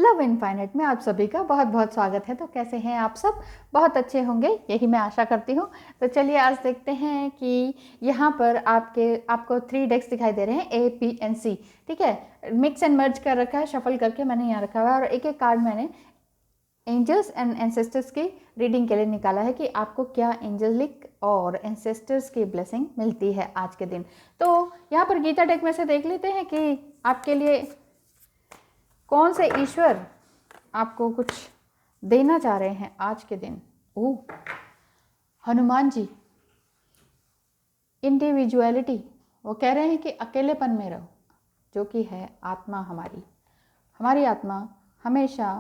Love infinite में आप सभी का बहुत बहुत स्वागत है। तो कैसे हैं आप सब? बहुत अच्छे होंगे, यही मैं आशा करती हूँ। तो चलिए आज देखते हैं कि यहाँ पर आपको 3 डेक्स दिखाई दे रहे हैं, ए पी एंड सी। ठीक है, मिक्स एंड मर्ज कर रखा है, शफल करके मैंने यहाँ रखा हुआ है और एक एक कार्ड मैंने एंजल्स एंड एंसेस्टर्स की रीडिंग के लिए निकाला है कि आपको क्या एंजलिक और एंसेस्टर्स की ब्लेसिंग मिलती है आज के दिन। तो यहाँ पर गीता डेक में से देख लेते हैं कि आपके लिए कौन से ईश्वर आपको कुछ देना चाह रहे हैं आज के दिन। ओह, हनुमान जी, इंडिविजुअलिटी। वो कह रहे हैं कि अकेलेपन में रहो, जो कि है आत्मा हमारी आत्मा हमेशा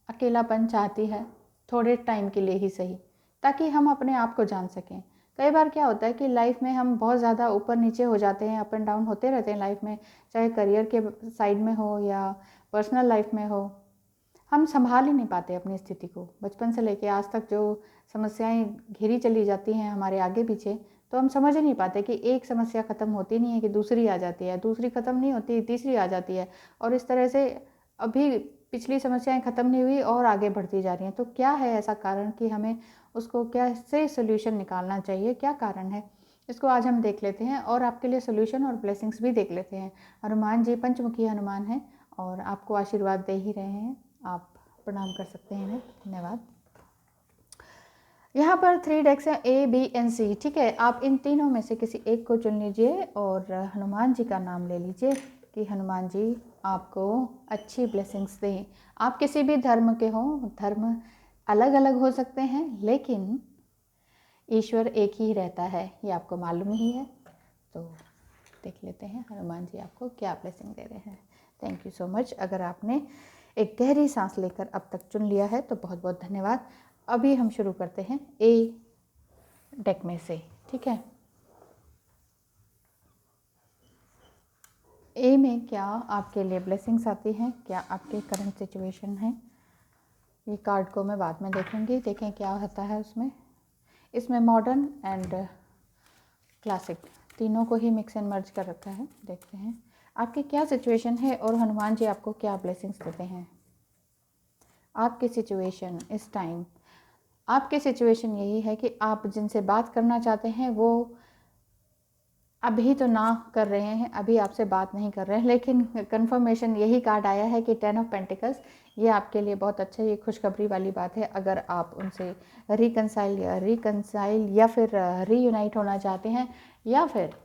अकेलापन चाहती है, थोड़े टाइम के लिए ही सही, ताकि हम अपने आप को जान सकें। कई बार क्या होता है कि लाइफ में हम बहुत ज़्यादा ऊपर नीचे हो जाते हैं, अप एंड डाउन होते रहते हैं लाइफ में, चाहे करियर के साइड में हो या पर्सनल लाइफ में हो। हम संभाल ही नहीं पाते अपनी स्थिति को। बचपन से लेके आज तक जो समस्याएं घिरी चली जाती हैं हमारे आगे पीछे, तो हम समझ ही नहीं पाते कि एक समस्या ख़त्म होती नहीं है कि दूसरी आ जाती है, दूसरी ख़त्म नहीं होती तीसरी आ जाती है, और इस तरह से अभी पिछली समस्याएं ख़त्म नहीं हुई और आगे बढ़ती जा रही हैं। तो क्या है ऐसा कारण कि हमें उसको कैसे सोल्यूशन निकालना चाहिए, क्या कारण है, इसको आज हम देख लेते हैं और आपके लिए सोल्यूशन और ब्लेसिंग्स भी देख लेते हैं। हनुमान जी पंचमुखी हनुमान हैं और आपको आशीर्वाद दे ही रहे हैं, आप प्रणाम कर सकते हैं। धन्यवाद। यहाँ पर 3 डेक्स हैं, ए बी एंड सी। ठीक है, आप इन तीनों में से किसी एक को चुन लीजिए और हनुमान जी का नाम ले लीजिए कि हनुमान जी आपको अच्छी ब्लेसिंग्स दें। आप किसी भी धर्म के हों, धर्म अलग अलग हो सकते हैं, लेकिन ईश्वर एक ही रहता है, ये आपको मालूम ही है। तो देख लेते हैं हनुमान जी आपको क्या ब्लेसिंग दे रहे हैं। Thank you so much. अगर आपने एक गहरी सांस लेकर अब तक चुन लिया है तो बहुत बहुत धन्यवाद। अभी हम शुरू करते हैं ए डेक में से। ठीक है, ए में क्या आपके लिए ब्लेसिंग्स आती हैं, क्या आपके करंट सिचुएशन है, ये कार्ड को मैं बाद में देखूंगी। देखें क्या होता है उसमें। इसमें मॉडर्न एंड क्लासिक तीनों को ही मिक्स एंड मर्ज कर रखा है। देखते हैं आपकी क्या सिचुएशन है और हनुमान जी आपको क्या ब्लेसिंग्स देते हैं। आपकी सिचुएशन इस टाइम, आपकी सिचुएशन यही है कि आप जिनसे बात करना चाहते हैं वो अभी तो ना कर रहे हैं, अभी आपसे बात नहीं कर रहे हैं, लेकिन कंफर्मेशन यही कार्ड आया है कि 10 ऑफ पेंटिकल्स, ये आपके लिए बहुत अच्छा, ये खुशखबरी वाली बात है। अगर आप उनसे रिकंसाइल या फिर रीयूनाइट होना चाहते हैं, या फिर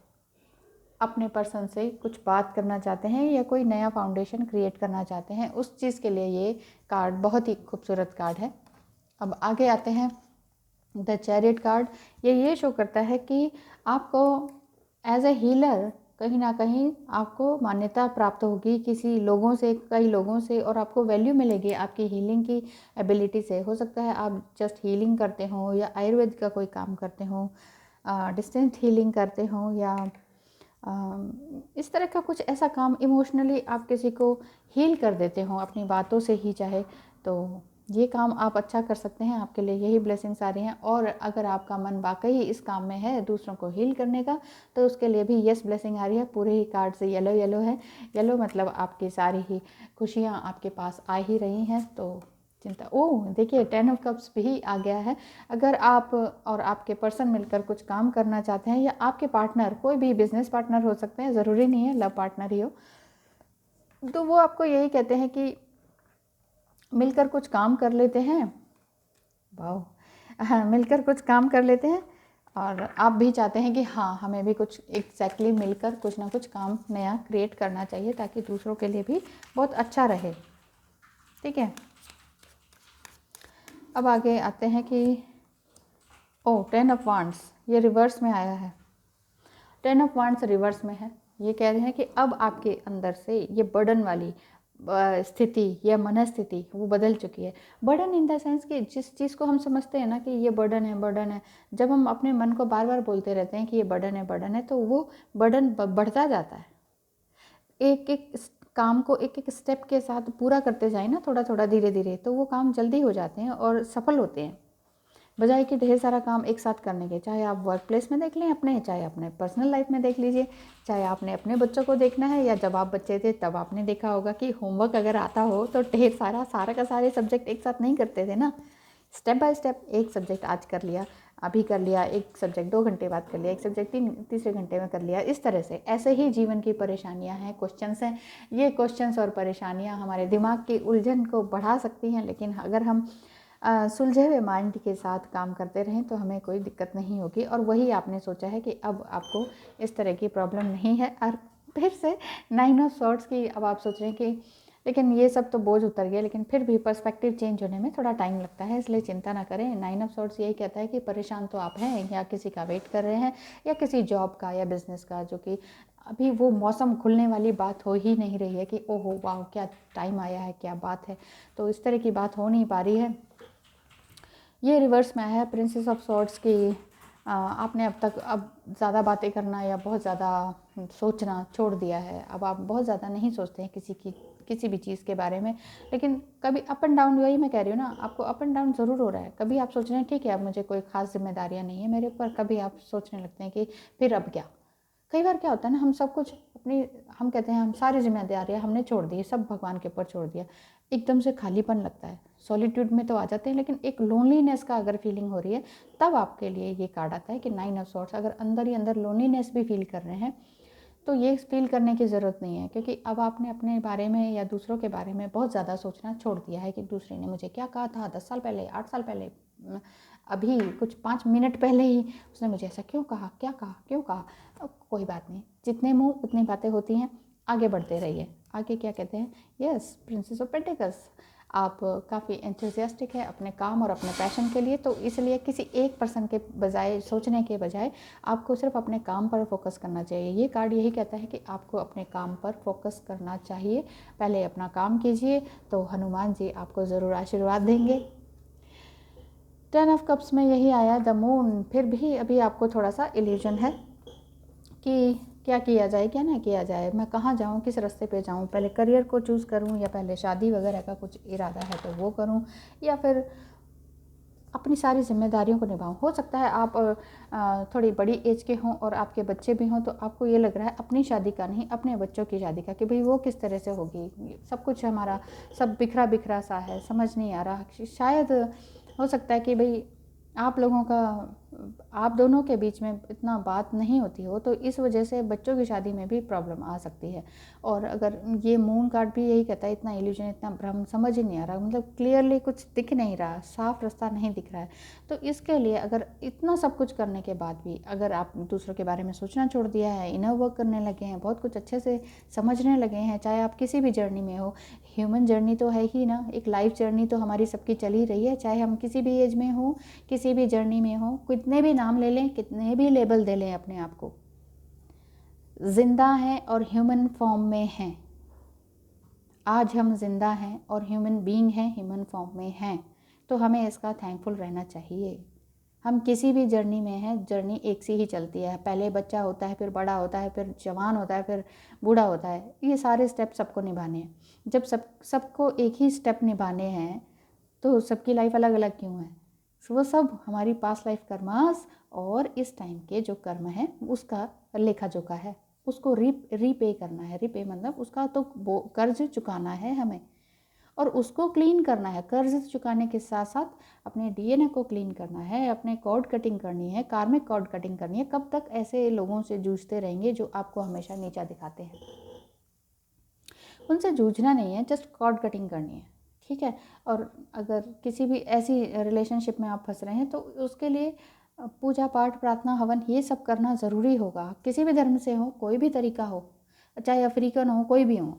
अपने पर्सन से कुछ बात करना चाहते हैं या कोई नया फाउंडेशन क्रिएट करना चाहते हैं, उस चीज़ के लिए ये कार्ड बहुत ही खूबसूरत कार्ड है। अब आगे आते हैं द चैरियट कार्ड। ये शो करता है कि आपको एज ए हीलर कहीं ना कहीं आपको मान्यता प्राप्त होगी किसी लोगों से, कई लोगों से, और आपको वैल्यू मिलेगी आपकी हीलिंग की एबिलिटी से। हो सकता है आप जस्ट हीलिंग करते हो या आयुर्वेद का कोई काम करते हो, डिस्टेंस हीलिंग करते हो, या इस तरह का कुछ ऐसा काम, इमोशनली आप किसी को हील कर देते हो अपनी बातों से ही चाहे, तो ये काम आप अच्छा कर सकते हैं। आपके लिए यही ब्लेसिंग्स आ रही हैं। और अगर आपका मन वाकई इस काम में है दूसरों को हील करने का, तो उसके लिए भी यस ब्लेसिंग आ रही है। पूरे ही कार्ड से येलो येलो है, येलो मतलब आपकी सारी ही खुशियाँ आपके पास आ ही रही हैं। तो चिंता, ओह देखिए 10 ऑफ कप्स भी आ गया है। अगर आप और आपके पर्सन मिलकर कुछ काम करना चाहते हैं, या आपके पार्टनर, कोई भी बिजनेस पार्टनर हो सकते हैं, ज़रूरी नहीं है लव पार्टनर ही हो, तो वो आपको यही कहते हैं कि मिलकर कुछ काम कर लेते हैं। वाह, हाँ, मिलकर कुछ काम कर लेते हैं। और आप भी चाहते हैं कि हाँ, हमें भी कुछ एग्जैक्टली मिलकर कुछ ना कुछ काम नया क्रिएट करना चाहिए, ताकि दूसरों के लिए भी बहुत अच्छा रहे। ठीक है, अब आगे आते हैं कि ओ 10 ऑफ वांड्स, ये रिवर्स में आया है। 10 ऑफ वांड्स रिवर्स में है। ये कह रहे हैं कि अब आपके अंदर से ये बर्डन वाली स्थिति या मनस्थिति वो बदल चुकी है। बर्डन इन द सेंस कि जिस चीज़ को हम समझते हैं ना कि ये बर्डन है, बर्डन है, जब हम अपने मन को बार बार बोलते रहते हैं कि ये बर्डन है, तो वो बर्डन बढ़ता जाता है। एक एक काम को एक एक स्टेप के साथ पूरा करते जाए ना, थोड़ा थोड़ा धीरे धीरे, तो वो काम जल्दी हो जाते हैं और सफल होते हैं। बजाय कि ढेर सारा काम एक साथ करने के, चाहे आप वर्क प्लेस में देख लें अपने, चाहे अपने पर्सनल लाइफ में देख लीजिए, चाहे आपने अपने बच्चों को देखना है या जब आप बच्चे थे तब आपने देखा होगा कि होमवर्क अगर आता हो तो ढेर सारा का सारे सब्जेक्ट एक साथ नहीं करते थे ना। स्टेप बाय स्टेप एक सब्जेक्ट आज कर लिया, अभी कर लिया, एक सब्जेक्ट 2 घंटे बाद कर लिया, एक सब्जेक्ट तीसरे घंटे में कर लिया, इस तरह से। ऐसे ही जीवन की परेशानियां हैं, क्वेश्चंस हैं। ये क्वेश्चंस और परेशानियां हमारे दिमाग की उलझन को बढ़ा सकती हैं, लेकिन अगर हम सुलझे हुए माइंड के साथ काम करते रहें तो हमें कोई दिक्कत नहीं होगी। और वही आपने सोचा है कि अब आपको इस तरह की प्रॉब्लम नहीं है। और फिर से 9 ऑफ सॉर्ट्स की अब आप सोच रहे हैं कि लेकिन ये सब तो बोझ उतर गया, लेकिन फिर भी पर्सपेक्टिव चेंज होने में थोड़ा टाइम लगता है, इसलिए चिंता ना करें। 9 ऑफ सॉर्ट्स यही कहता है कि परेशान तो आप हैं, या किसी का वेट कर रहे हैं, या किसी जॉब का या बिजनेस का, जो कि अभी वो मौसम खुलने वाली बात हो ही नहीं रही है कि ओहो वाह क्या टाइम आया है, क्या बात है। तो इस तरह की बात हो नहीं पा रही है। ये रिवर्स में है प्रिंसेस ऑफ सॉर्ड्स की। आपने अब तक ज़्यादा बातें करना या बहुत ज़्यादा सोचना छोड़ दिया है। अब आप बहुत ज़्यादा नहीं सोचते हैं किसी भी चीज़ के बारे में, लेकिन कभी अप एंड डाउन, वही मैं कह रही हूँ ना, आपको अप एंड डाउन ज़रूर हो रहा है। कभी आप सोच रहे हैं ठीक है अब मुझे कोई ख़ास जिम्मेदारियाँ नहीं है मेरे ऊपर, कभी आप सोचने लगते हैं कि फिर अब क्या। कई बार क्या होता है ना, हम सब कुछ हम कहते हैं हम सारी जिम्मेदारियाँ हमने छोड़ दी, सब भगवान के ऊपर छोड़ दिया, एकदम से खालीपन लगता है। सॉलिट्यूड में तो आ जाते हैं, लेकिन एक लोनलीनेस का अगर फीलिंग हो रही है तब आपके लिए ये कार्ड आता है कि 9 ऑफ सॉर्ड्स। अगर अंदर ही अंदर लोनलीनेस भी फील कर रहे हैं तो ये फील करने की ज़रूरत नहीं है, क्योंकि अब आपने अपने बारे में या दूसरों के बारे में बहुत ज़्यादा सोचना छोड़ दिया है कि दूसरे ने मुझे क्या कहा था 10 साल पहले, 8 साल पहले, अभी कुछ 5 मिनट पहले ही उसने मुझे ऐसा क्यों कहा, क्या कहा, क्यों कहा। अब कोई बात नहीं, जितने मुँह उतनी बातें होती हैं, आगे बढ़ते रहिए। आगे क्या कहते हैं, यस प्रिंसेस ऑफ पेंटिकल्स, आप काफ़ी एंथुसियास्टिक है अपने काम और अपने पैशन के लिए, तो इसलिए किसी एक पर्सन के बजाय सोचने के बजाय आपको सिर्फ अपने काम पर फोकस करना चाहिए। ये कार्ड यही कहता है कि आपको अपने काम पर फोकस करना चाहिए। पहले अपना काम कीजिए तो हनुमान जी आपको ज़रूर आशीर्वाद देंगे। 10 ऑफ कप्स में यही आया द मून। फिर भी अभी आपको थोड़ा सा इल्यूजन है कि क्या किया जाए क्या ना किया जाए, मैं कहाँ जाऊँ, किस रास्ते पे जाऊँ, पहले करियर को चूज़ करूँ या पहले शादी वगैरह का कुछ इरादा है तो वो करूँ, या फिर अपनी सारी जिम्मेदारियों को निभाऊँ। हो सकता है आप थोड़ी बड़ी एज के हों और आपके बच्चे भी हों, तो आपको ये लग रहा है अपनी शादी का नहीं, अपने बच्चों की शादी का, कि भाई वो किस तरह से होगी, सब कुछ हमारा सब बिखरा बिखरा सा है, समझ नहीं आ रहा। शायद हो सकता है कि भाई आप लोगों का, आप दोनों के बीच में इतना बात नहीं होती हो, तो इस वजह से बच्चों की शादी में भी प्रॉब्लम आ सकती है। और अगर ये मून कार्ड भी यही कहता है, इतना इल्यूजन, इतना भ्रम, समझ ही नहीं आ रहा, मतलब क्लियरली कुछ दिख नहीं रहा, साफ रास्ता नहीं दिख रहा है। तो इसके लिए अगर इतना सब कुछ करने के बाद भी अगर आप दूसरों के बारे में सोचना छोड़ दिया है, इनर वर्क करने लगे हैं, बहुत कुछ अच्छे से समझने लगे हैं, चाहे आप किसी भी जर्नी में हो, ह्यूमन जर्नी तो है ही ना, एक लाइफ जर्नी तो हमारी सबकी चल ही रही है, चाहे हम किसी भी एज में हो, किसी भी जर्नी में हो, कितने भी नाम ले लें, कितने भी लेबल दे लें अपने आप को, जिंदा हैं और ह्यूमन फॉर्म में हैं। आज हम जिंदा हैं और ह्यूमन बीइंग हैं, ह्यूमन फॉर्म में हैं, तो हमें इसका थैंकफुल रहना चाहिए। हम किसी भी जर्नी में हैं, जर्नी एक सी ही चलती है, पहले बच्चा होता है, फिर बड़ा होता है, फिर जवान होता है, फिर बूढ़ा होता है, ये सारे स्टेप सबको निभाने हैं। जब सबको एक ही स्टेप निभाने हैं तो सबकी लाइफ अलग अलग क्यों है। वो सब हमारी पास्ट लाइफ कर्मास और इस टाइम के जो कर्म है उसका लेखा जोखा है, उसको रीपे करना है। रीपे मतलब उसका तो कर्ज चुकाना है हमें, और उसको क्लीन करना है। कर्ज चुकाने के साथ साथ अपने डीएनए को क्लीन करना है, अपने कॉर्ड कटिंग करनी है, कार्मिक कॉर्ड कटिंग करनी है। कब तक ऐसे लोगों से जूझते रहेंगे जो आपको हमेशा नीचा दिखाते हैं, उनसे जूझना नहीं है, जस्ट कॉर्ड कटिंग करनी है, ठीक है। और अगर किसी भी ऐसी रिलेशनशिप में आप फंस रहे हैं तो उसके लिए पूजा पाठ, प्रार्थना, हवन, ये सब करना ज़रूरी होगा। किसी भी धर्म से हो, कोई भी तरीका हो, चाहे अफ्रीकन हो, कोई भी हो,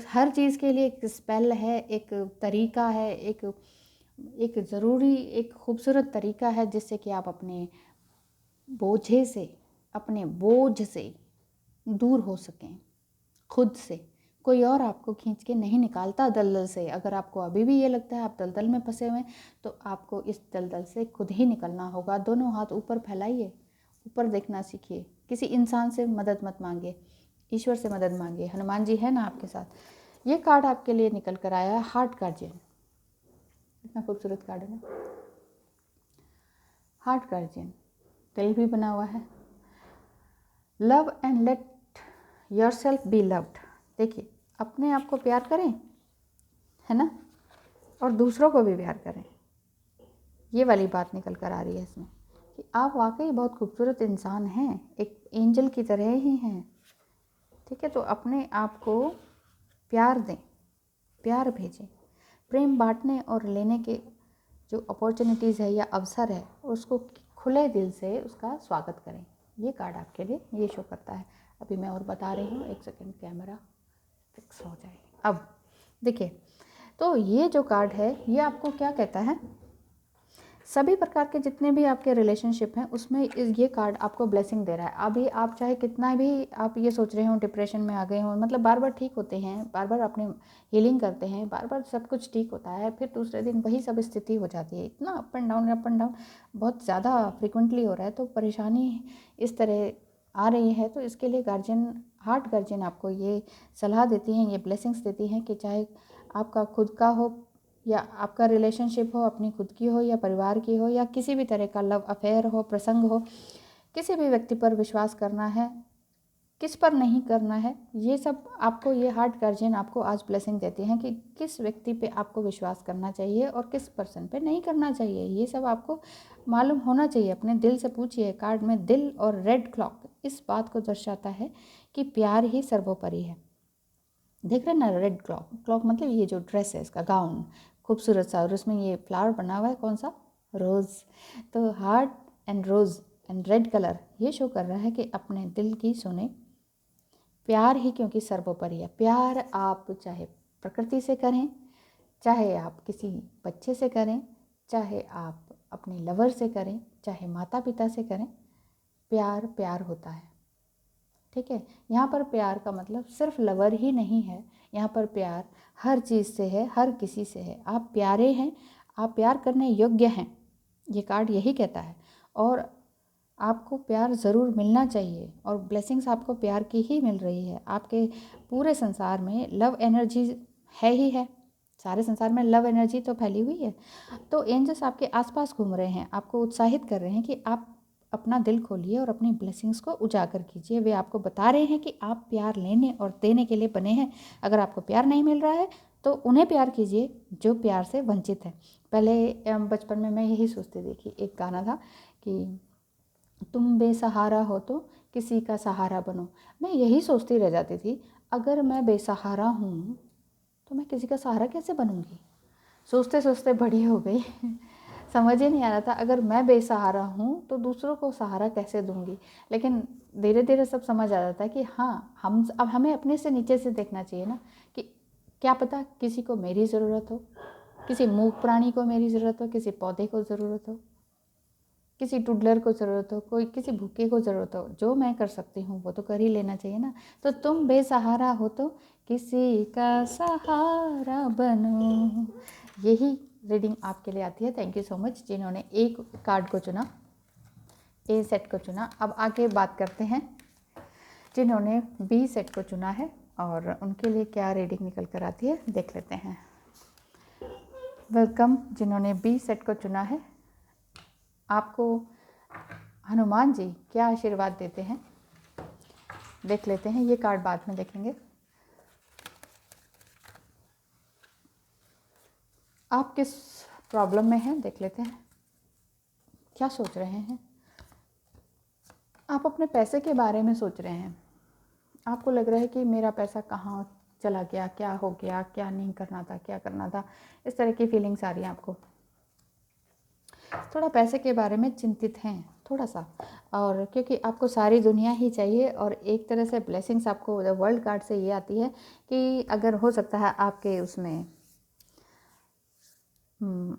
हर चीज़ के लिए एक स्पेल है, एक तरीका है, एक ज़रूरी, एक खूबसूरत तरीका है, जिससे कि आप अपने बोझे से, अपने बोझ से दूर हो सकें खुद से। कोई और आपको खींच के नहीं निकालता दलदल से। अगर आपको अभी भी ये लगता है आप दलदल में फंसे हुए हैं, तो आपको इस दलदल से खुद ही निकलना होगा। दोनों हाथ ऊपर फैलाइए, ऊपर देखना सीखिए, किसी इंसान से मदद मत मांगिए, ईश्वर से मदद मांगिए। हनुमान जी है ना आपके साथ। ये कार्ड आपके लिए निकल कर आया है, हार्ट गार्जियन। इतना खूबसूरत कार्ड है ना। हार्ट गार्जियन, दिल भी बना हुआ है। Love and let yourself be loved. देखिए, अपने आप को प्यार करें, है ना, और दूसरों को भी प्यार करें। ये वाली बात निकल कर आ रही है इसमें कि आप वाकई बहुत खूबसूरत इंसान हैं, एक एंजल की तरह ही हैं। ठीक है, तो अपने आप को प्यार दें, प्यार भेजें। प्रेम बांटने और लेने के जो अपॉर्चुनिटीज़ है या अवसर है, उसको खुले दिल से उसका स्वागत करें। ये कार्ड आपके लिए ये शो करता है। अभी मैं और बता रही हूँ, एक सेकंड कैमरा फिक्स हो जाए। अब देखिए, तो ये जो कार्ड है ये आपको क्या कहता है, सभी प्रकार के जितने भी आपके रिलेशनशिप हैं उसमें ये कार्ड आपको ब्लेसिंग दे रहा है। अभी आप चाहे कितना भी आप ये सोच रहे हो, डिप्रेशन में आ गए हो, मतलब बार बार ठीक होते हैं, बार बार अपने हीलिंग करते हैं, बार बार सब कुछ ठीक होता है, फिर दूसरे दिन वही सब स्थिति हो जाती है। इतना अप एंड डाउन बहुत ज़्यादा फ्रिक्वेंटली हो रहा है, तो परेशानी इस तरह आ रही है। तो इसके लिए गार्जियन, हार्ट गार्जियन आपको ये सलाह देती हैं, ये ब्लेसिंग्स देती हैं कि चाहे आपका खुद का हो या आपका रिलेशनशिप हो, अपनी खुद की हो या परिवार की हो, या किसी भी तरह का लव अफेयर हो, प्रसंग हो, किसी भी व्यक्ति पर विश्वास करना है, किस पर नहीं करना है, ये सब आपको ये हार्ट गार्जियन आपको आज ब्लेसिंग देती हैं कि किस व्यक्ति पे आपको विश्वास करना चाहिए और किस पर्सन पे नहीं करना चाहिए। ये सब आपको मालूम होना चाहिए। अपने दिल से पूछिए। कार्ड में दिल और रेड क्लॉक इस बात को दर्शाता है कि प्यार ही सर्वोपरि है। देख रहे हैं ना, रेड क्लॉक मतलब ये जो ड्रेस है, इसका गाउन खूबसूरत सा, और उसमें ये फ्लावर बना हुआ है, कौन सा, रोज़। तो heart and rose and red colour ये शो कर रहा है कि अपने दिल की सुने, प्यार ही क्योंकि सर्वोपरि है। प्यार आप चाहे प्रकृति से करें, चाहे आप किसी बच्चे से करें, चाहे आप अपने लवर से करें, चाहे माता पिता से करें, प्यार प्यार होता है। ठीक है, यहाँ पर प्यार का मतलब सिर्फ लवर ही नहीं है, यहाँ पर प्यार हर चीज़ से है, हर किसी से है। आप प्यारे हैं, आप प्यार करने योग्य हैं, ये कार्ड यही कहता है। और आपको प्यार ज़रूर मिलना चाहिए, और ब्लेसिंग्स आपको प्यार की ही मिल रही है। आपके पूरे संसार में लव एनर्जी है ही है, सारे संसार में लव एनर्जी तो फैली हुई है। तो एंजल्स आपके आसपास घूम रहे हैं, आपको उत्साहित कर रहे हैं कि आप अपना दिल खोलिए और अपनी ब्लेसिंग्स को उजागर कीजिए। वे आपको बता रहे हैं कि आप प्यार लेने और देने के लिए बने हैं। अगर आपको प्यार नहीं मिल रहा है तो उन्हें प्यार कीजिए जो प्यार से वंचित है। पहले बचपन में मैं यही सोचती थी कि एक गाना था कि तुम बेसहारा हो तो किसी का सहारा बनो। मैं यही सोचती रह जाती थी, अगर मैं बेसहारा हूँ तो मैं किसी का सहारा कैसे बनूँगी। सोचते सोचते बड़ी हो गई समझ ही नहीं आ रहा था, अगर मैं बेसहारा हूँ तो दूसरों को सहारा कैसे दूँगी। लेकिन धीरे धीरे सब समझ आ जाता है कि हाँ, अब हमें अपने से नीचे से देखना चाहिए ना, कि क्या पता किसी को मेरी ज़रूरत हो, किसी मूक प्राणी को मेरी ज़रूरत हो, किसी पौधे को ज़रूरत हो, किसी टुडलर को ज़रूरत हो, कोई किसी भूखे को ज़रूरत हो। जो मैं कर सकती हूँ वो तो कर ही लेना चाहिए ना। तो तुम बेसहारा हो तो किसी का सहारा बनो। यही रीडिंग आपके लिए आती है। थैंक यू सो मच जिन्होंने एक कार्ड को चुना, ए सेट को चुना। अब आगे बात करते हैं जिन्होंने बी सेट को चुना है, और उनके लिए क्या रीडिंग निकल कर आती है देख लेते हैं। वेलकम जिन्होंने बी सेट को चुना है। आपको हनुमान जी क्या आशीर्वाद देते हैं देख लेते हैं। ये कार्ड बाद में देखेंगे। आप किस प्रॉब्लम में हैं देख लेते हैं, क्या सोच रहे हैं। आप अपने पैसे के बारे में सोच रहे हैं। आपको लग रहा है कि मेरा पैसा कहाँ चला गया, क्या हो गया, क्या नहीं करना था, क्या करना था। इस तरह की फीलिंग्स आ रही हैं आपको। थोड़ा पैसे के बारे में चिंतित हैं थोड़ा सा, और क्योंकि आपको सारी दुनिया ही चाहिए, और एक तरह से ब्लेसिंग्स आपको वर्ल्ड कार्ड से ये आती है कि अगर हो सकता है आपके उसमें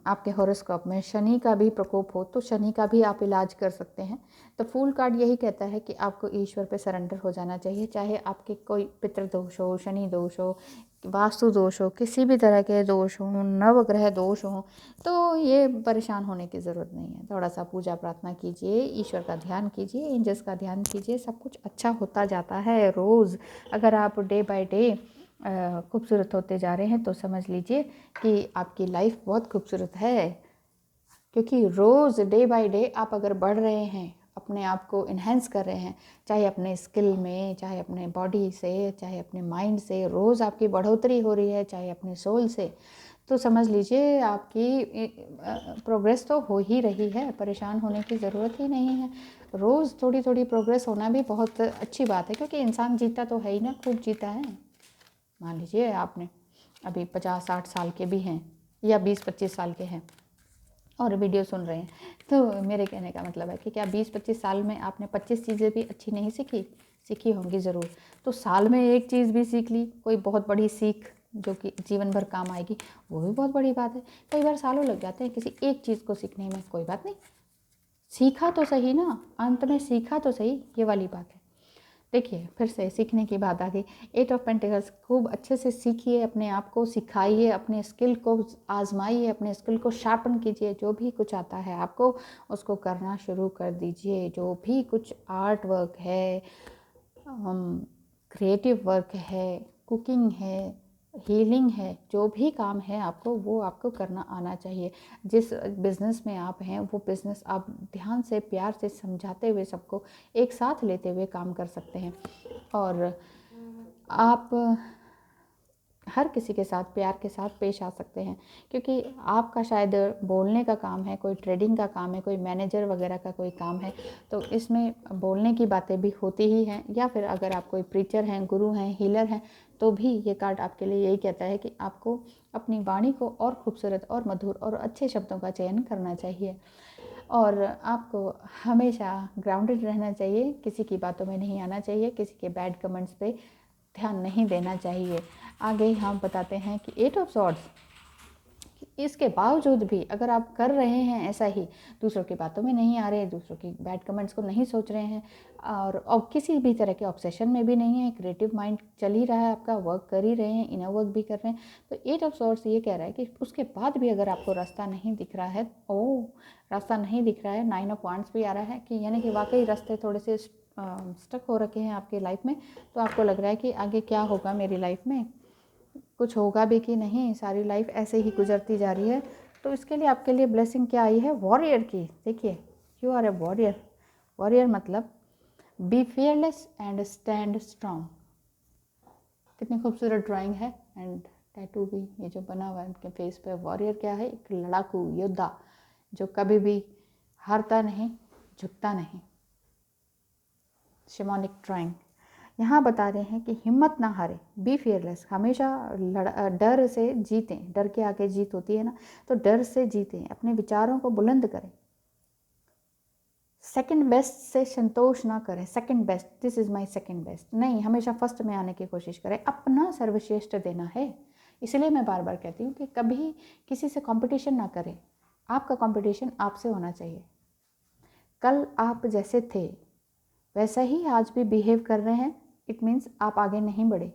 आपके हॉरोस्कोप में शनि का भी प्रकोप हो तो शनि का भी आप इलाज कर सकते हैं। तो फूल कार्ड यही कहता है कि आपको ईश्वर पे सरेंडर हो जाना चाहिए। चाहे आपके कोई पितृदोष हो, शनि दोष हो, वास्तु दोष हो, किसी भी तरह के दोष हों, नवग्रह दोष हों, तो ये परेशान होने की ज़रूरत नहीं है। थोड़ा सा पूजा प्रार्थना कीजिए, ईश्वर का ध्यान कीजिए, एंजल्स का ध्यान कीजिए, सब कुछ अच्छा होता जाता है। रोज़ अगर आप डे बाय डे खूबसूरत होते जा रहे हैं तो समझ लीजिए कि आपकी लाइफ बहुत खूबसूरत है। क्योंकि रोज़ डे बाय डे आप अगर बढ़ रहे हैं, अपने आप को इन्हेंस कर रहे हैं, चाहे अपने स्किल में, चाहे अपने बॉडी से, चाहे अपने माइंड से, रोज़ आपकी बढ़ोतरी हो रही है, चाहे अपने सोल से, तो समझ लीजिए आपकी प्रोग्रेस तो हो ही रही है। परेशान होने की ज़रूरत ही नहीं है। रोज़ थोड़ी थोड़ी प्रोग्रेस होना भी बहुत अच्छी बात है, क्योंकि इंसान जीता तो है ही ना, खूब जीता है। मान लीजिए आपने अभी 50-60 साल के भी हैं या 20-25 साल के हैं और वीडियो सुन रहे हैं, तो मेरे कहने का मतलब है कि क्या 20-25 साल में आपने 25 चीज़ें भी अच्छी नहीं सीखी होंगी ज़रूर। तो साल में एक चीज़ भी सीख ली, कोई बहुत बड़ी सीख जो कि जीवन भर काम आएगी, वो भी बहुत बड़ी बात है। कई बार सालों लग जाते हैं किसी एक चीज़ को सीखने में, कोई बात नहीं, सीखा तो सही ना, अंत में सीखा तो सही, ये वाली बात है। देखिए फिर से सीखने की बात आ गई। 8 ऑफ पेंटिकल्स, खूब अच्छे से सीखिए, अपने आप को सिखाइए, अपने स्किल को आजमाइए, अपने स्किल को शार्पन कीजिए। जो भी कुछ आता है आपको, उसको करना शुरू कर दीजिए। जो भी कुछ आर्ट वर्क है, क्रिएटिव वर्क है, कुकिंग है, हीलिंग है, जो भी काम है आपको, वो आपको करना आना चाहिए। जिस बिज़नेस में आप हैं, वो बिज़नेस आप ध्यान से, प्यार से समझाते हुए, सबको एक साथ लेते हुए काम कर सकते हैं। और आप हर किसी के साथ प्यार के साथ पेश आ सकते हैं, क्योंकि आपका शायद बोलने का काम है, कोई ट्रेडिंग का काम है, कोई मैनेजर वगैरह का कोई काम है, तो इसमें बोलने की बातें भी होती ही हैं। या फिर अगर आप कोई प्रीचर हैं, गुरु हैं, हीलर हैं, तो भी ये कार्ड आपके लिए यही कहता है कि आपको अपनी वाणी को और खूबसूरत और मधुर और अच्छे शब्दों का चयन करना चाहिए। और आपको हमेशा ग्राउंडेड रहना चाहिए, किसी की बातों में नहीं आना चाहिए, किसी के बैड कमेंट्स पे ध्यान नहीं देना चाहिए। आगे हम बताते हैं कि 8 ऑफ सॉर्ड्स, इसके बावजूद भी अगर आप कर रहे हैं ऐसा ही, दूसरों की बातों में नहीं आ रहे, दूसरों की बैड कमेंट्स को नहीं सोच रहे हैं, और किसी भी तरह के ऑब्सेशन में भी नहीं है, क्रिएटिव माइंड चल ही रहा है आपका, वर्क कर ही रहे हैं, इनर वर्क भी कर रहे हैं, तो 8 ऑफ सॉर्ड्स ये कह रहा है कि उसके बाद भी अगर आपको रास्ता नहीं दिख रहा है, रास्ता नहीं दिख रहा है, 9 ऑफ वांड्स भी आ रहा है कि यानी कि वाकई रास्ते थोड़े से स्टक हो रखे हैं आपकी लाइफ में, तो आपको लग रहा है कि आगे क्या होगा मेरी लाइफ में, कुछ होगा भी कि नहीं, सारी लाइफ ऐसे ही गुजरती जा रही है। तो इसके लिए आपके लिए ब्लेसिंग क्या आई है, वॉरियर की। देखिए, you are a warrior. Warrior मतलब be fearless and stand strong. कितनी खूबसूरत ड्राइंग है, एंड टैटू भी ये जो बना हुआ है उनके फेस पे। वॉरियर क्या है, एक लड़ाकू योद्धा जो कभी भी हारता नहीं, झुकता नहीं। शिमोनिक ड्राइंग यहाँ बता रहे हैं कि हिम्मत ना हारे, बी फियरलेस, हमेशा डर से जीतें। डर के आगे जीत होती है ना, तो डर से जीतें, अपने विचारों को बुलंद करें, सेकंड बेस्ट से संतोष ना करें। Second best, this is my second best नहीं, हमेशा फर्स्ट में आने की कोशिश करें, अपना सर्वश्रेष्ठ देना है। इसलिए मैं बार बार कहती हूँ कि कभी किसी से कंपटीशन ना करें, आपका कंपटीशन आपसे होना चाहिए। कल आप जैसे थे वैसा ही आज भी बिहेव कर रहे हैं, इट मीन्स आप आगे नहीं बढ़े।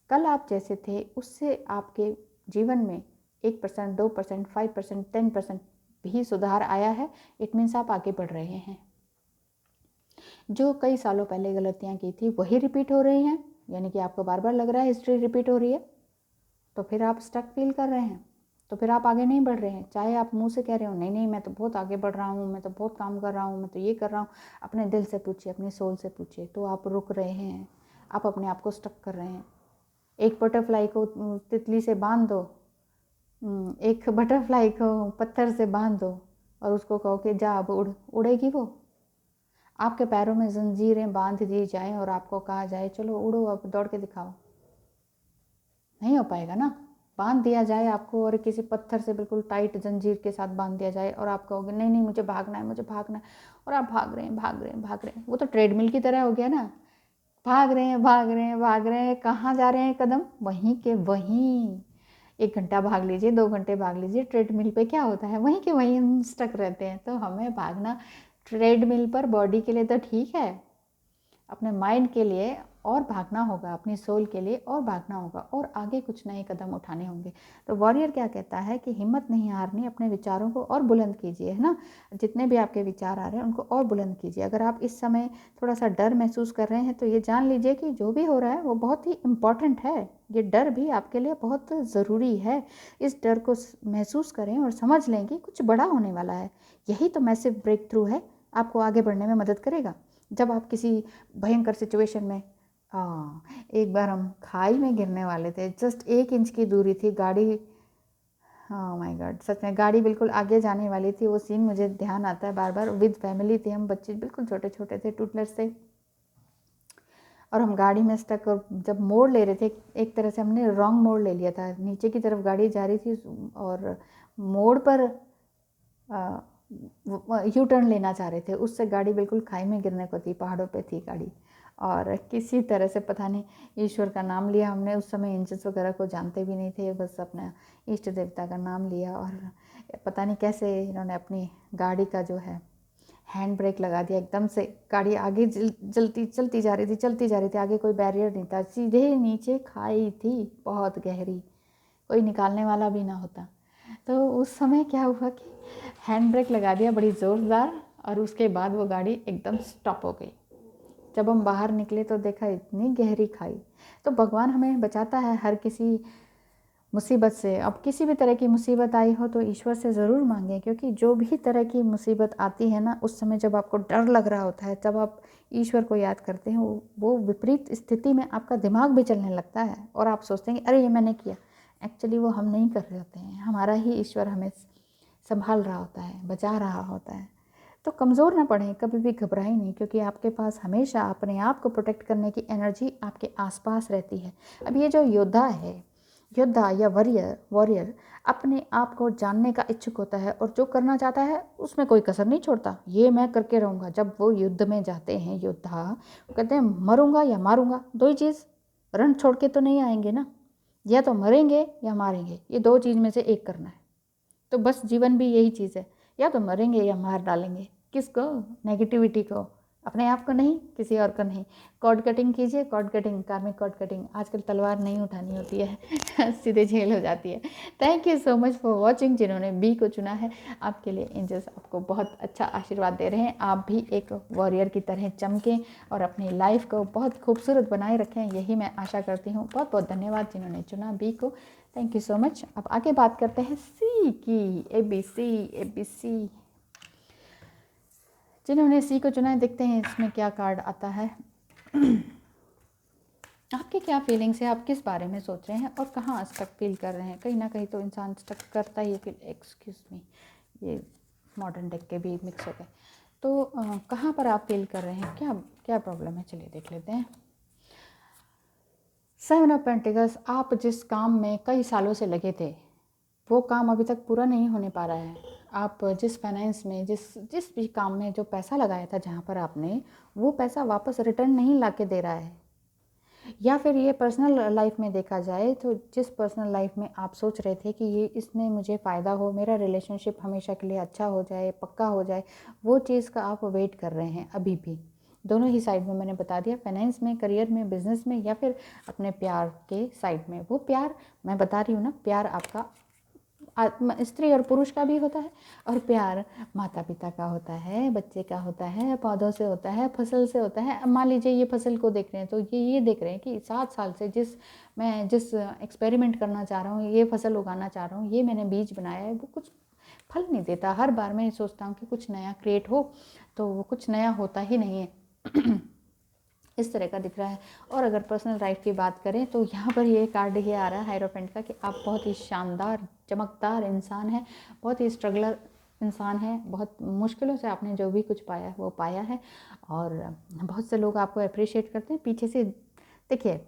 कल आप जैसे थे उससे आपके जीवन में 1%, 2%, 5%, 10% भी सुधार आया है, इट मीन्स आप आगे बढ़ रहे हैं। जो कई सालों पहले गलतियां की थी वही रिपीट हो रही हैं, यानी कि आपको बार बार लग रहा है हिस्ट्री रिपीट हो रही है, तो फिर आप स्टक फील कर रहे हैं, तो फिर आप आगे नहीं बढ़ रहे हैं। चाहे आप मुंह से कह रहे हो नहीं नहीं मैं तो बहुत आगे बढ़ रहा हूँ, मैं तो बहुत काम कर रहा हूँ, मैं तो ये कर रहा हूँ, अपने दिल से पूछिए, अपनी सोल से पूछिए, तो आप रुक रहे हैं, आप अपने आप को स्टक कर रहे हैं। एक बटरफ्लाई को तितली से बांध दो, एक बटरफ्लाई को पत्थर से बांध दो और उसको कहो कि जा अब उड़, उड़ेगी वो? आपके पैरों में जंजीरें बांध दी जाएं और आपको कहा जाए चलो उड़ो, अब दौड़ के दिखाओ, नहीं हो पाएगा ना। बांध दिया जाए आपको और किसी पत्थर से बिल्कुल टाइट जंजीर के साथ बांध दिया जाए और आप कहोगे नहीं नहीं मुझे भागना है, मुझे भागना है, और आप भाग रहे हैं भाग रहे हैं भाग रहे हैं, वो तो ट्रेडमिल की तरह हो गया ना, भाग रहे हैं भाग रहे हैं भाग रहे हैं, कहाँ जा रहे हैं कदम, वहीं के वहीं। 1 घंटा भाग लीजिए, 2 घंटे भाग लीजिए, ट्रेडमिल पे क्या होता है, वहीं के वहीं हम स्टक रहते हैं। तो हमें भागना ट्रेडमिल पर बॉडी के लिए तो ठीक है, अपने माइंड के लिए और भागना होगा, अपनी सोल के लिए और भागना होगा और आगे कुछ नए कदम उठाने होंगे। तो वॉरियर क्या कहता है कि हिम्मत नहीं हारनी, अपने विचारों को और बुलंद कीजिए, है ना। जितने भी आपके विचार आ रहे हैं उनको और बुलंद कीजिए। अगर आप इस समय थोड़ा सा डर महसूस कर रहे हैं तो ये जान लीजिए कि जो भी हो रहा है वो बहुत ही इम्पॉर्टेंट है। ये डर भी आपके लिए बहुत ज़रूरी है। इस डर को महसूस करें और समझ लें कि कुछ बड़ा होने वाला है। यही तो मैसिव ब्रेक थ्रू है, आपको आगे बढ़ने में मदद करेगा। जब आप किसी भयंकर सिचुएशन में एक बार हम खाई में गिरने वाले थे, जस्ट 1 इंच की दूरी थी, गाड़ी, हाँ माय गॉड, सच में गाड़ी बिल्कुल आगे जाने वाली थी। वो सीन मुझे ध्यान आता है बार बार। विद फैमिली थी, हम बच्चे बिल्कुल छोटे छोटे थे, टूटलर्स थे, और हम गाड़ी में स्टक, और जब मोड़ ले रहे थे एक तरह से हमने रॉन्ग मोड़ ले लिया था, नीचे की तरफ गाड़ी जा रही थी और मोड़ पर यू टर्न लेना चाह रहे थे, उससे गाड़ी बिल्कुल खाई में गिरने को थी, पहाड़ों पे थी गाड़ी। और किसी तरह से पता नहीं ईश्वर का नाम लिया हमने, उस समय इंजन्स वगैरह को जानते भी नहीं थे, बस अपना इष्ट देवता का नाम लिया और पता नहीं कैसे इन्होंने अपनी गाड़ी का जो है हैंड ब्रेक लगा दिया। एकदम से गाड़ी आगे चलती जा रही थी, आगे कोई बैरियर नहीं था, सीधे नीचे खाई थी बहुत गहरी, कोई निकालने वाला भी ना होता। तो उस समय क्या हुआ कि हैंड ब्रेक लगा दिया बड़ी ज़ोरदार, और उसके बाद वो गाड़ी एकदम स्टॉप हो गई। जब हम बाहर निकले तो देखा इतनी गहरी खाई। तो भगवान हमें बचाता है हर किसी मुसीबत से। अब किसी भी तरह की मुसीबत आई हो तो ईश्वर से ज़रूर मांगें, क्योंकि जो भी तरह की मुसीबत आती है ना, उस समय जब आपको डर लग रहा होता है, जब आप ईश्वर को याद करते हैं, वो विपरीत स्थिति में आपका दिमाग भी चलने लगता है और आप सोचते हैं कि अरे ये मैंने किया। एक्चुअली वो हम नहीं कर रहे होते हैं, हमारा ही ईश्वर हमें संभाल रहा होता है, बचा रहा होता है। तो कमज़ोर ना पड़ें, कभी भी घबराएं नहीं, क्योंकि आपके पास हमेशा अपने आप को प्रोटेक्ट करने की एनर्जी आपके आसपास रहती है। अब ये जो योद्धा या वॉरियर अपने आप को जानने का इच्छुक होता है और जो करना चाहता है उसमें कोई कसर नहीं छोड़ता, ये मैं करके रहूँगा। जब वो युद्ध में जाते हैं योद्धा, वो कहते हैं मरूंगा या मारूंगा, दो ही चीज़, रण छोड़ के तो नहीं आएंगे ना, या तो मरेंगे या मारेंगे, ये 2 चीज़ में से एक करना है। तो बस जीवन भी यही चीज़ है, या तो मरेंगे या मार डालेंगे। किसको? नेगेटिविटी को, अपने आप को नहीं, किसी और को नहीं। कॉर्ड कटिंग कीजिए, कॉर्ड कटिंग, कार्मिक कॉर्ड कटिंग। आजकल तलवार नहीं उठानी होती है सीधे झेल हो जाती है। Thank you so much for watching. जिन्होंने बी को चुना है, आपके लिए एंजल्स आपको बहुत अच्छा आशीर्वाद दे रहे हैं। आप भी एक वॉरियर की तरह चमकें और अपनी लाइफ को बहुत खूबसूरत बनाए रखें, यही मैं आशा करती हूँ। बहुत बहुत धन्यवाद जिन्होंने चुना बी को। Thank you so much. अब आगे बात करते हैं सी की, ABC। जिन्होंने सी को चुना है, देखते हैं इसमें क्या कार्ड आता है। आपकी क्या फीलिंग्स है, आप किस बारे में सोच रहे हैं और कहाँ स्टक फील कर रहे हैं। कहीं ना कहीं तो इंसान स्टक करता ही है। एक्सक्यूज़ मी, ये मॉडर्न डेक के भी मिक्स हो गए। तो कहाँ पर आप फील कर रहे हैं, क्या क्या प्रॉब्लम है, चलिए देख लेते हैं। 7 ऑफ पेंटिकल्स, आप जिस काम में कई सालों से लगे थे वो काम अभी तक पूरा नहीं होने पा रहा है। आप जिस फाइनेंस में, जिस भी काम में जो पैसा लगाया था, जहाँ पर आपने, वो पैसा वापस रिटर्न नहीं ला के दे रहा है। या फिर ये पर्सनल लाइफ में देखा जाए तो जिस पर्सनल लाइफ में आप सोच रहे थे कि ये इसमें मुझे फ़ायदा हो, मेरा रिलेशनशिप हमेशा के लिए अच्छा हो जाए, पक्का हो जाए, वो चीज़ का आप वेट कर रहे हैं अभी भी। दोनों ही साइड में मैंने बता दिया, फाइनेंस में, करियर में, बिजनेस में, या फिर अपने प्यार के साइड में। वो प्यार मैं बता रही हूँ ना, प्यार आपका स्त्री और पुरुष का भी होता है, और प्यार माता पिता का होता है, बच्चे का होता है, पौधों से होता है, फसल से होता है। मान लीजिए ये फसल को देख रहे हैं तो ये देख रहे हैं कि 7 साल से मैं जिस एक्सपेरिमेंट करना चाह रहा हूँ, ये फसल उगाना चाह रहा हूँ, ये मैंने बीज बनाया है, वो कुछ फल नहीं देता। हर बार मैं सोचता हूँ कि कुछ नया क्रिएट हो, तो वो कुछ नया होता ही नहीं है। इस तरह का दिख रहा है। और अगर पर्सनल लाइफ की बात करें तो यहाँ पर ये कार्ड ये आ रहा है हायरोफेंट का, कि आप बहुत ही शानदार, चमकदार इंसान हैं, बहुत ही स्ट्रगलर इंसान है, बहुत मुश्किलों से आपने जो भी कुछ पाया वो पाया है, और बहुत से लोग आपको अप्रिशिएट करते हैं पीछे से। देखिए,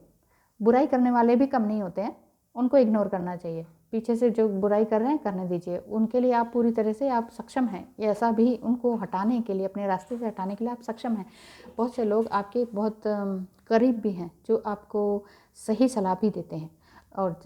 बुराई करने वाले भी कम नहीं होते हैं, उनको इग्नोर करना चाहिए। पीछे से जो बुराई कर रहे हैं करने दीजिए, उनके लिए आप पूरी तरह से आप सक्षम हैं, ऐसा भी उनको हटाने के लिए, अपने रास्ते से हटाने के लिए आप सक्षम हैं। बहुत से लोग आपके बहुत करीब भी हैं जो आपको सही सलाह भी देते हैं, और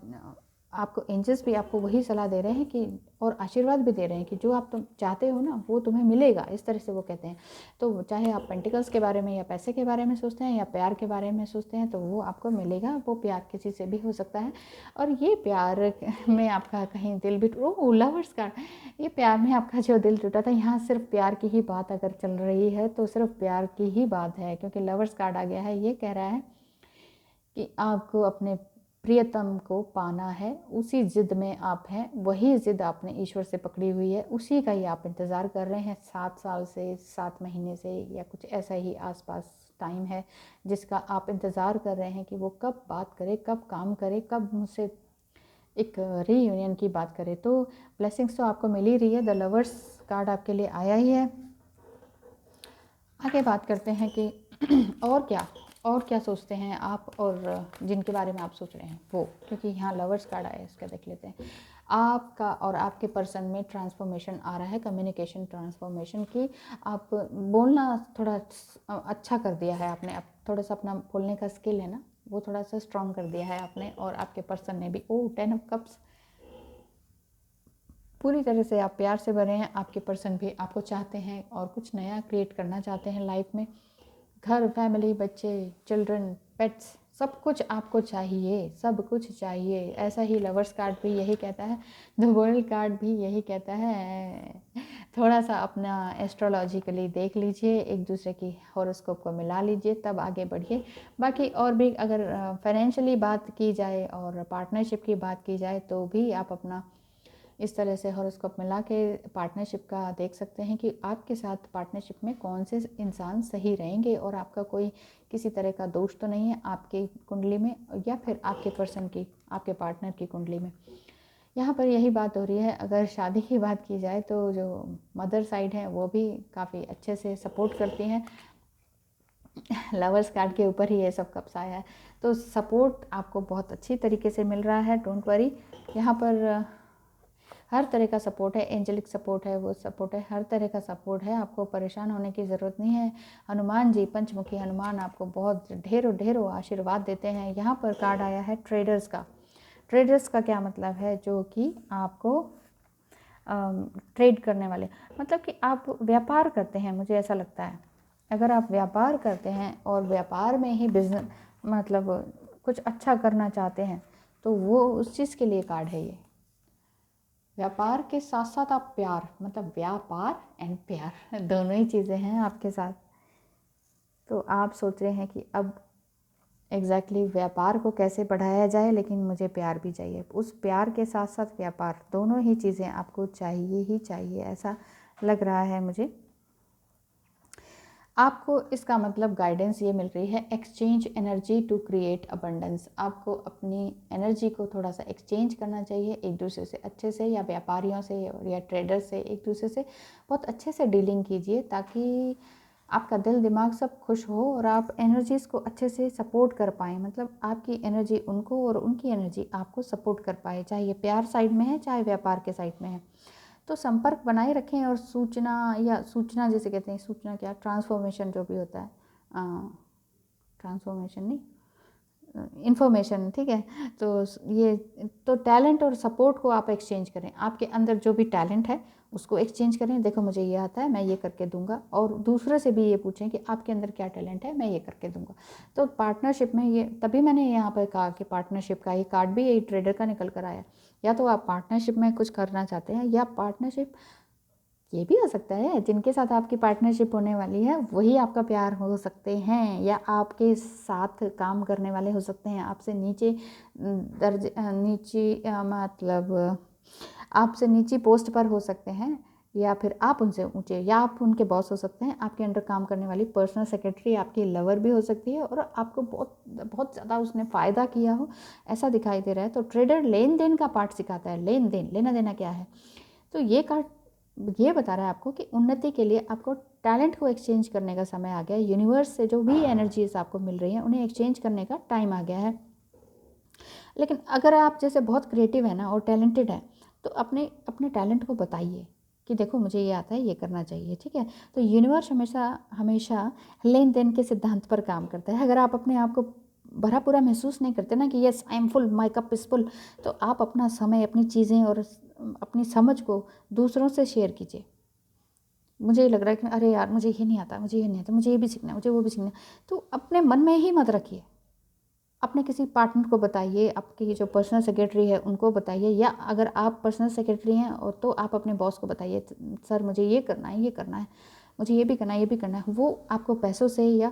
आपको एंजल्स भी आपको वही सलाह दे रहे हैं कि, और आशीर्वाद भी दे रहे हैं कि जो आप तुम चाहते हो ना वो तुम्हें मिलेगा, इस तरह से वो कहते हैं। तो चाहे आप पेंटिकल्स के बारे में या पैसे के बारे में सोचते हैं या प्यार के बारे में सोचते हैं, तो वो आपको मिलेगा। वो प्यार किसी से भी हो सकता है, और ये प्यार में आपका कहीं दिल भी लवर्स कार्ड, ये प्यार में आपका जो दिल टूटा था, यहाँ सिर्फ प्यार की ही बात अगर चल रही है तो सिर्फ प्यार की ही बात है, क्योंकि लवर्स कार्ड आ गया है। ये कह रहा है कि आपको अपने प्रियतम को पाना है, उसी ज़िद में आप हैं, वही ज़िद आपने ईश्वर से पकड़ी हुई है, उसी का ही आप इंतज़ार कर रहे हैं 7 साल से, 7 महीने से, या कुछ ऐसा ही आसपास टाइम है जिसका आप इंतज़ार कर रहे हैं कि वो कब बात करे, कब काम करे, कब मुझसे एक रीयूनियन की बात करे। तो ब्लेसिंग्स तो आपको मिल ही रही है, द लवर्स कार्ड आपके लिए आया ही है। आगे बात करते हैं कि और क्या सोचते हैं आप, और जिनके बारे में आप सोच रहे हैं वो, क्योंकि यहाँ लवर्स कार्ड आया है, इसका देख लेते हैं। आपका और आपके पर्सन में ट्रांसफॉर्मेशन आ रहा है, कम्युनिकेशन ट्रांसफॉर्मेशन की। आप बोलना थोड़ा अच्छा कर दिया है आपने, अब थोड़ा सा अपना बोलने का स्किल है ना, वो थोड़ा सा स्ट्रॉन्ग कर दिया है आपने, और आपके पर्सन ने भी। 10 ऑफ कप्स, पूरी तरह से आप प्यार से भरे हैं। आपके पर्सन भी आपको चाहते हैं और कुछ नया क्रिएट करना चाहते हैं लाइफ में। घर, फैमिली, बच्चे, चिल्ड्रन, पेट्स, सब कुछ आपको चाहिए, सब कुछ चाहिए। ऐसा ही लवर्स कार्ड भी यही कहता है, द वर्ल्ड कार्ड भी यही कहता है। थोड़ा सा अपना एस्ट्रोलॉजिकली देख लीजिए, एक दूसरे की हॉरोस्कोप को मिला लीजिए, तब आगे बढ़िए। बाकी और भी अगर फाइनेंशियली बात की जाए और पार्टनरशिप की बात की जाए, तो भी आप अपना इस तरह से हॉरोस्कोप मिला के पार्टनरशिप का देख सकते हैं कि आपके साथ पार्टनरशिप में कौन से इंसान सही रहेंगे, और आपका कोई किसी तरह का दोष तो नहीं है आपकी कुंडली में, या फिर आपके पर्सन की, आपके पार्टनर की कुंडली में। यहाँ पर यही बात हो रही है। अगर शादी की बात की जाए तो जो मदर साइड है वो भी काफ़ी अच्छे से सपोर्ट करती हैं। लवर्स कार्ड के ऊपर ही ये सब कब्ज़ा आया है, तो सपोर्ट आपको बहुत अच्छी तरीके से मिल रहा है, डोंट वरी। यहाँ पर हर तरह का सपोर्ट है, एंजेलिक सपोर्ट है, वो सपोर्ट है, हर तरह का सपोर्ट है, आपको परेशान होने की ज़रूरत नहीं है। हनुमान जी, पंचमुखी हनुमान आपको बहुत ढेरों ढेरों आशीर्वाद देते हैं। यहाँ पर कार्ड आया है ट्रेडर्स का। ट्रेडर्स का क्या मतलब है? जो कि आपको ट्रेड करने वाले, मतलब कि आप व्यापार करते हैं, मुझे ऐसा लगता है। अगर आप व्यापार करते हैं और व्यापार में ही बिजनेस, मतलब कुछ अच्छा करना चाहते हैं, तो वो उस चीज़ के लिए कार्ड है ये। व्यापार के साथ साथ आप प्यार, मतलब व्यापार एंड प्यार दोनों ही चीज़ें हैं आपके साथ। तो आप सोच रहे हैं कि अब एग्जैक्टली व्यापार को कैसे बढ़ाया जाए, लेकिन मुझे प्यार भी चाहिए। उस प्यार के साथ साथ व्यापार, दोनों ही चीज़ें आपको चाहिए ही चाहिए, ऐसा लग रहा है मुझे। आपको इसका मतलब गाइडेंस ये मिल रही है, exchange energy to create abundance. आपको अपनी एनर्जी को थोड़ा सा एक्सचेंज करना चाहिए एक दूसरे से अच्छे से, या व्यापारियों से या ट्रेडर से एक दूसरे से बहुत अच्छे से डीलिंग कीजिए, ताकि आपका दिल दिमाग सब खुश हो और आप एनर्जीज़ को अच्छे से सपोर्ट कर पाएँ। मतलब आपकी एनर्जी उनको और उनकी एनर्जी आपको सपोर्ट कर पाए, चाहे ये प्यार साइड में है चाहे व्यापार के साइड में है। तो संपर्क बनाए रखें, और सूचना, या सूचना जैसे कहते हैं, सूचना क्या, ट्रांसफॉर्मेशन जो भी होता है, ट्रांसफॉर्मेशन नहीं, इन्फॉर्मेशन, ठीक है। तो ये तो टैलेंट और सपोर्ट को आप एक्सचेंज करें। आपके अंदर जो भी टैलेंट है उसको एक्सचेंज करें, देखो मुझे ये आता है, मैं ये करके दूंगा, और दूसरे से भी ये पूछें कि आपके अंदर क्या टैलेंट है, मैं ये करके दूंगा। तो पार्टनरशिप में ये, तभी मैंने यहाँ पर कहा कि पार्टनरशिप का ये कार्ड भी यही ट्रेडर का निकल कर आया। या तो आप पार्टनरशिप में कुछ करना चाहते हैं, या पार्टनरशिप ये भी हो सकता है जिनके साथ आपकी पार्टनरशिप होने वाली है वही आपका प्यार हो सकते हैं, या आपके साथ काम करने वाले हो सकते हैं, आपसे नीचे मतलब आपसे नीची पोस्ट पर हो सकते हैं, या फिर आप उनसे ऊंचे, या आप उनके बॉस हो सकते हैं। आपके अंडर काम करने वाली पर्सनल सेक्रेटरी आपकी लवर भी हो सकती है, और आपको बहुत बहुत ज़्यादा उसने फ़ायदा किया हो, ऐसा दिखाई दे रहा है। तो ट्रेडर लेन देन का पार्ट सिखाता है, लेन देन, लेना देना क्या है। तो ये कार्ड ये बता रहा है आपको कि उन्नति के लिए आपको टैलेंट को एक्सचेंज करने का समय आ गया है। यूनिवर्स से जो भी एनर्जीज आपको मिल रही हैं उन्हें एक्सचेंज करने का टाइम आ गया है। लेकिन अगर आप जैसे बहुत क्रिएटिव है ना और टैलेंटेड है, तो अपने अपने टैलेंट को बताइए कि देखो मुझे ये आता है, ये करना चाहिए, ठीक है। तो यूनिवर्स हमेशा हमेशा लेन देन के सिद्धांत पर काम करता है। अगर आप अपने आप को भरा पूरा महसूस नहीं करते ना कि yes I am full, my cup is full, तो आप अपना समय, अपनी चीज़ें और अपनी समझ को दूसरों से शेयर कीजिए। मुझे ये लग रहा है कि अरे यार मुझे ये नहीं आता, मुझे ये नहीं आता, मुझे ये भी सीखना है, मुझे वो भी सीखना है, तो अपने मन में ही मत रखिए। अपने किसी पार्टनर को बताइए, आपकी जो पर्सनल सेक्रेटरी है उनको बताइए, या अगर आप पर्सनल सेक्रेटरी हैं और तो आप अपने बॉस को बताइए, सर मुझे ये करना है, ये करना है, मुझे ये भी करना है, ये भी करना है। वो आपको पैसों से या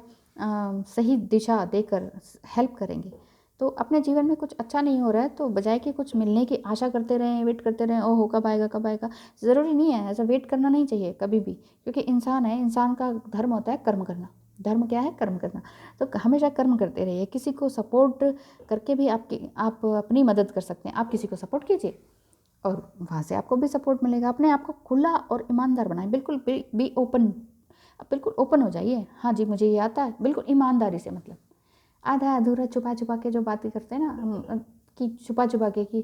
सही दिशा देकर हेल्प करेंगे। तो अपने जीवन में कुछ अच्छा नहीं हो रहा है तो बजाय कि कुछ मिलने की आशा करते रहें, वेट करते रहें, ओहो कब आएगा कब आएगा, ज़रूरी नहीं है, ऐसा वेट करना नहीं चाहिए कभी भी, क्योंकि इंसान है, इंसान का धर्म होता है कर्म करना। धर्म क्या है? कर्म करना। तो हमेशा कर्म करते रहिए। किसी को सपोर्ट करके भी आप अपनी मदद कर सकते हैं। आप किसी को सपोर्ट कीजिए और वहाँ से आपको भी सपोर्ट मिलेगा। अपने आप को खुला और ईमानदार बनाएं, बिल्कुल बी ओपन, बिल्कुल ओपन हो जाइए। हाँ जी मुझे ये आता है, बिल्कुल ईमानदारी से, मतलब आधा अधूरा छुपा छुपा के जो बातें करते हैं ना हम, कि छुपा छुपा के कि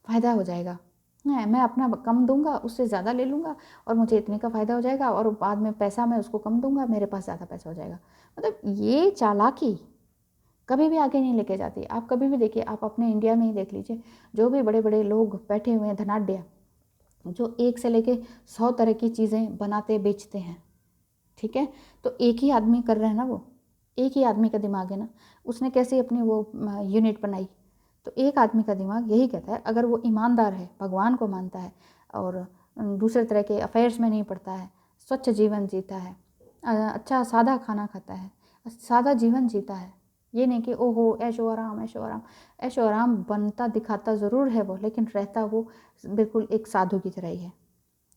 फ़ायदा हो जाएगा, मैं अपना कम दूंगा, उससे ज़्यादा ले लूँगा और मुझे इतने का फ़ायदा हो जाएगा, और बाद में पैसा मैं उसको कम दूंगा, मेरे पास ज़्यादा पैसा हो जाएगा। मतलब ये चालाकी कभी भी आगे नहीं लेके जाती। आप कभी भी देखिए, आप अपने इंडिया में ही देख लीजिए, जो भी बड़े बड़े लोग बैठे हुए हैं धनाढ्य, जो 1 से लेके 100 तरह की चीज़ें बनाते बेचते हैं, ठीक है, तो एक ही आदमी कर रहा है ना, वो एक ही आदमी का दिमाग है ना, उसने कैसे अपनी वो यूनिट बनाई। तो एक आदमी का दिमाग यही कहता है, अगर वो ईमानदार है, भगवान को मानता है और दूसरे तरह के अफेयर्स में नहीं पड़ता है, स्वच्छ जीवन जीता है, अच्छा सादा खाना खाता है, सादा जीवन जीता है, ये नहीं कि ओहो ऐशो आराम ऐशो आराम। ऐशो आराम बनता दिखाता ज़रूर है वो, लेकिन रहता वो बिल्कुल एक साधु की तरह ही है।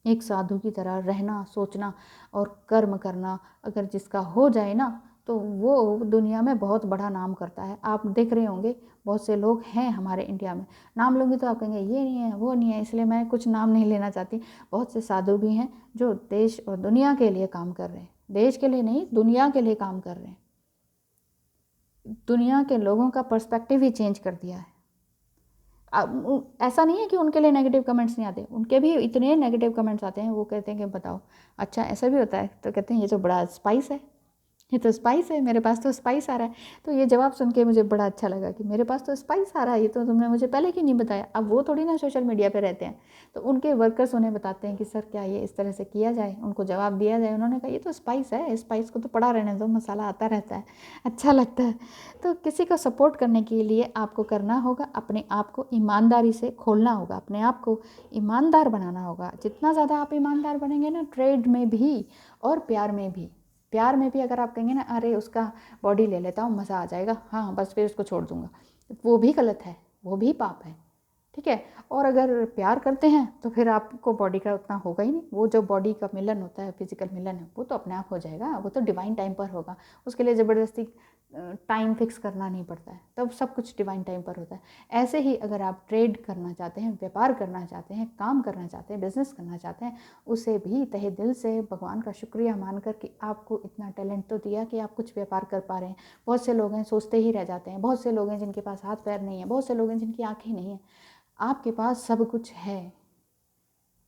एक साधु की तरह रहना, सोचना और कर्म करना अगर जिसका हो जाए ना, तो वो दुनिया में बहुत बड़ा नाम करता है। आप देख रहे होंगे बहुत से लोग हैं हमारे इंडिया में, नाम लूँगी तो आप कहेंगे ये नहीं है वो नहीं है, इसलिए मैं कुछ नाम नहीं लेना चाहती। बहुत से साधु भी हैं जो देश और दुनिया के लिए काम कर रहे हैं, देश के लिए नहीं दुनिया के लिए काम कर रहे हैं, दुनिया के लोगों का पर्सपेक्टिव ही चेंज कर दिया है। ऐसा नहीं है कि उनके लिए नेगेटिव कमेंट्स नहीं आते, उनके भी इतने नेगेटिव कमेंट्स आते हैं। वो कहते हैं कि बताओ अच्छा ऐसा भी होता है, तो कहते हैं ये तो बड़ा स्पाइस है, ये तो स्पाइस है, मेरे पास तो स्पाइस आ रहा है। तो ये जवाब सुन के मुझे बड़ा अच्छा लगा कि मेरे पास तो स्पाइस आ रहा है, ये तो तुमने मुझे पहले क्यों नहीं बताया। अब वो थोड़ी ना सोशल मीडिया पे रहते हैं, तो उनके वर्कर्स उन्हें बताते हैं कि सर क्या ये इस तरह से किया जाए, उनको जवाब दिया जाए। उन्होंने कहा ये तो स्पाइस है, स्पाइस को तो पड़ा रहने दो, मसाला आता रहता है, अच्छा लगता है। तो किसी को सपोर्ट करने के लिए आपको करना होगा, अपने आप को ईमानदारी से खोलना होगा, अपने आप को ईमानदार बनाना होगा। जितना ज़्यादा आप ईमानदार बनेंगे ना, ट्रेड में भी और प्यार में भी। प्यार में भी अगर आप कहेंगे ना अरे उसका बॉडी ले लेता हूँ मज़ा आ जाएगा, हाँ बस फिर उसको छोड़ दूँगा, वो भी गलत है, वो भी पाप है, ठीक है। और अगर प्यार करते हैं तो फिर आपको बॉडी का उतना होगा ही नहीं। वो जो बॉडी का मिलन होता है, फिजिकल मिलन है, वो तो अपने आप हो जाएगा, वो तो डिवाइन टाइम पर होगा। उसके लिए ज़बरदस्ती टाइम फिक्स करना नहीं पड़ता है, तब सब कुछ डिवाइन टाइम पर होता है। ऐसे ही अगर आप ट्रेड करना चाहते हैं, व्यापार करना चाहते हैं, काम करना चाहते हैं, बिजनेस करना चाहते हैं, उसे भी तहे दिल से भगवान का शुक्रिया मानकर कि आपको इतना टैलेंट तो दिया कि आप कुछ व्यापार कर पा रहे हैं। बहुत से लोग हैं सोचते ही रह जाते हैं, बहुत से लोग हैं जिनके पास हाथ पैर नहीं है, बहुत से लोग हैं जिनकी आँखें नहीं हैं। आपके पास सब कुछ है।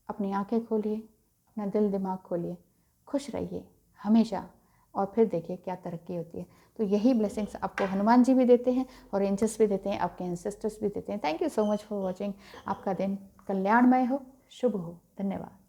अपनी आंखें खोलिए, अपना दिल दिमाग खोलिए, खुश रहिए हमेशा, और फिर देखिए क्या तरक्की होती है। तो यही ब्लेसिंग्स आपको हनुमान जी भी देते हैं और एंजल्स भी देते हैं, आपके एंसेस्टर्स भी देते हैं। Thank you so much for watching. आपका दिन कल्याणमय हो, शुभ हो। धन्यवाद।